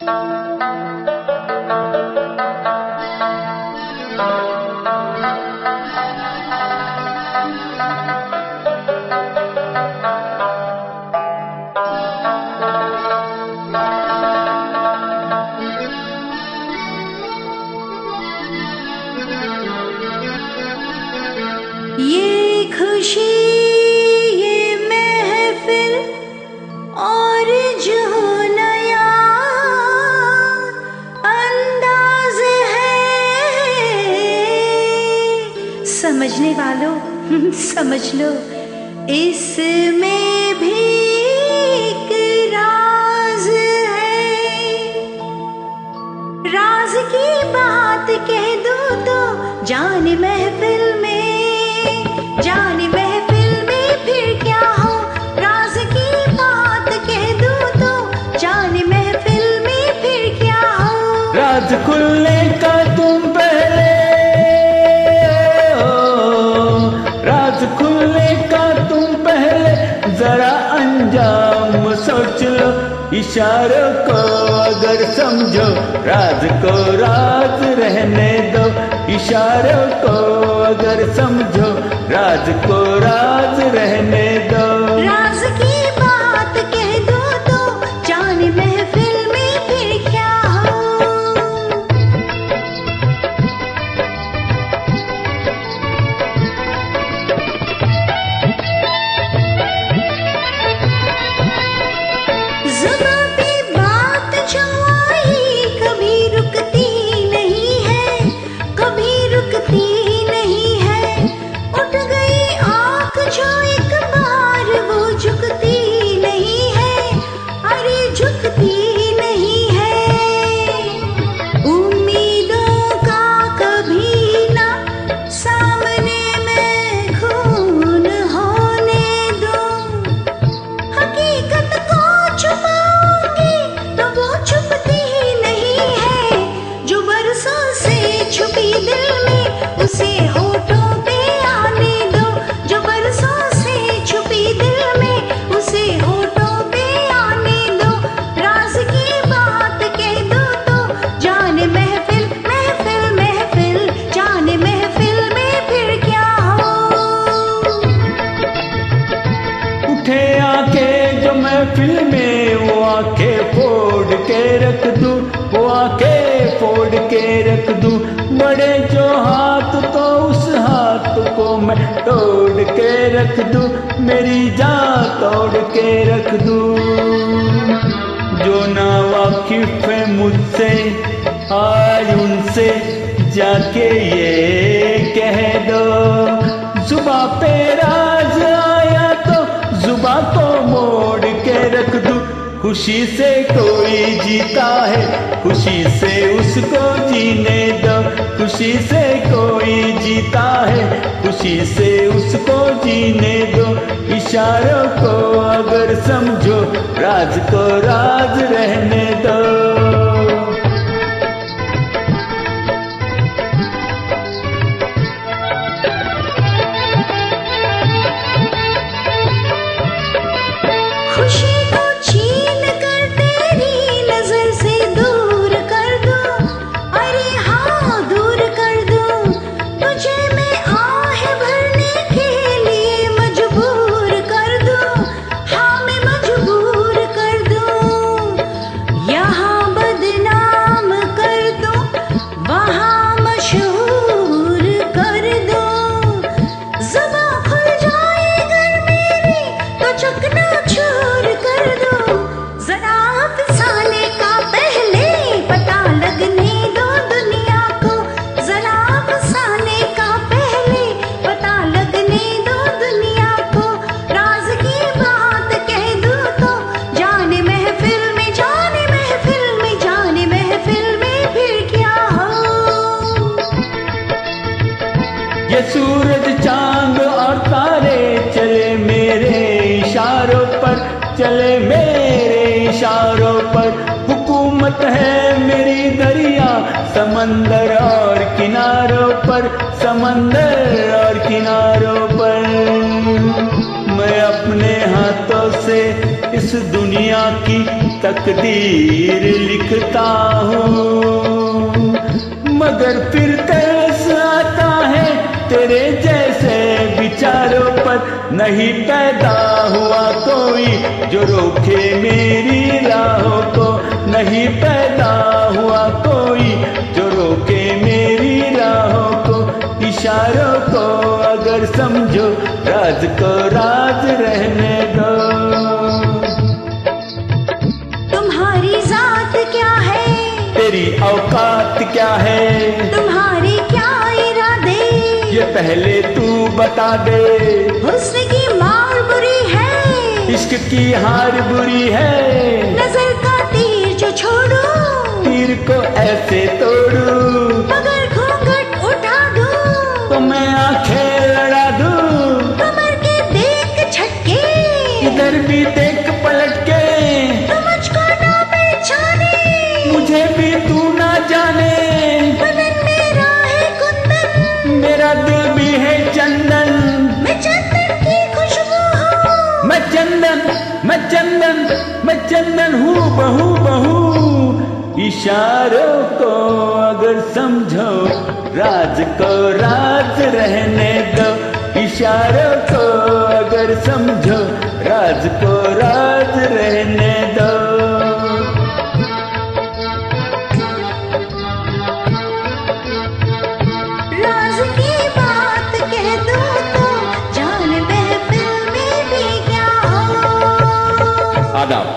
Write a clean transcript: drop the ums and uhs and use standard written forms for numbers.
ये खुशी ये महफिल और जो नया अंदाज है, समझने वालों समझ लो, इसमें भी एक राज है। राज की बात कह दूं तो जाने महफिल में, जाने महफिल में फिर क्या हो। राज की बात कह दूं तो जाने महफिल में फिर क्या हो। राज खुलने का तुम पहले हो, राज खुलने का तुम पहले जरा अंजाम सोच लो। इशारों को अगर समझो, राज को राज रहने दो। इशारों को अगर समझो, राज को राज रहने दो। राज की बात कह दो तो जाने महफिल में फिर क्या हो। जुबां पे बात जो आई कभी रुकती नहीं है, कभी रुकती नहीं है। उठ गई आँख जो एक बार वो झुकती नहीं है, अरे झुकती नहीं है। उम्मीदों का कभी ना सामने में खून होने दो। हकीकत को छुपाओगे तो वो छुपती नहीं है। जो बरसों से छुपी दिल में उसे होठों पे आने दो। जो बरसों से छुपी दिल में उसे होठों पे आने दो। राज की बात कह दो तो जाने महफिल महफिल महफिल, जाने महफिल में फिर क्या हो। उठे आके जो महफिल में, वो आके फोड़ के रख दूं, वो आके फोड़ के रख दूं। बड़े जो हाथ तो उस हाथ को मैं तोड़ के रख दूं, मेरी जान तोड़ के रख दूं। जो ना वाकिफ है मुझसे आज उनसे जाके ये कह दो। जुबां पे राज आया तो जुबां को मोड़ के रख दूं। खुशी से कोई जीता है, खुशी से उसको जीने दो। खुशी से कोई जीता है, खुशी से उसको जीने दो। इशारों को अगर समझो, राज को राज रहने दो। खुशी को छीन कर तेरी नजर से दूर कर दूं, अरे हाँ दूर कर दूं। तुझे मैं आह भरने के लिए मजबूर कर दूं, हाँ मैं मजबूर कर दूं। यहाँ बदनाम कर दूं, वहाँ मशहूर कर दूं। जुबां खुल जाए अगर मेरी तो चकनाचूर कर दूं। जरा फसाने का पहले पता लगने दो दुनिया को। जरा फसाने का पहले पता लगने दो दुनिया को। राज की बात कह दूं तो जाने महफिल में, जाने महफिल में, जाने महफिल में फिर क्या हो। ये सूरज चांद और तारे चले मेरे इशारों पर, चले मेरे इशारों पर। हुकूमत है मेरी दरिया समंदर और किनारों पर, समंदर और किनारों पर। मैं अपने हाथों से से इस दुनिया की तकदीर लिखता हूँ, मगर फिर तरस आता है तेरे जैसे विचारों पर। नहीं पैदा हुआ कोई जो रोके मेरी राहों को, नहीं पैदा हुआ कोई जो रोके मेरी राहों को। इशारों को अगर समझो, राज को राज रहने दो। तुम्हारी जात क्या है, तेरी औकात क्या है, तुम्हारे क्या इरादे, ये पहले तू बता दे। हुस्न की मार बुरी है, इश्क की हार बुरी है, नजर का तीर जो छोड़ू, तीर को ऐसे तोड़ू, मगर घूंघट उठा दूं, तो मैं आंखें लड़ा दूं। कमर के देख छटके, इधर भी देख पलट के, तो मुझको ना पहचाने, मुझे भी तू ना जाने। बदन मेरा है कुंदन, मेरा दिल भी है चंदन, मैं चंदन की खुशबू हूँ, मैं चंदन, मैं चंदन, मैं चंदन हूँ बहू बहू। इशारों को अगर समझो, राज को राज रहने दो। इशारों को अगर समझो, राज को राज रहने दो। राज की बात कह दूं तो जान महफिल में भी क्या हो। आदाब।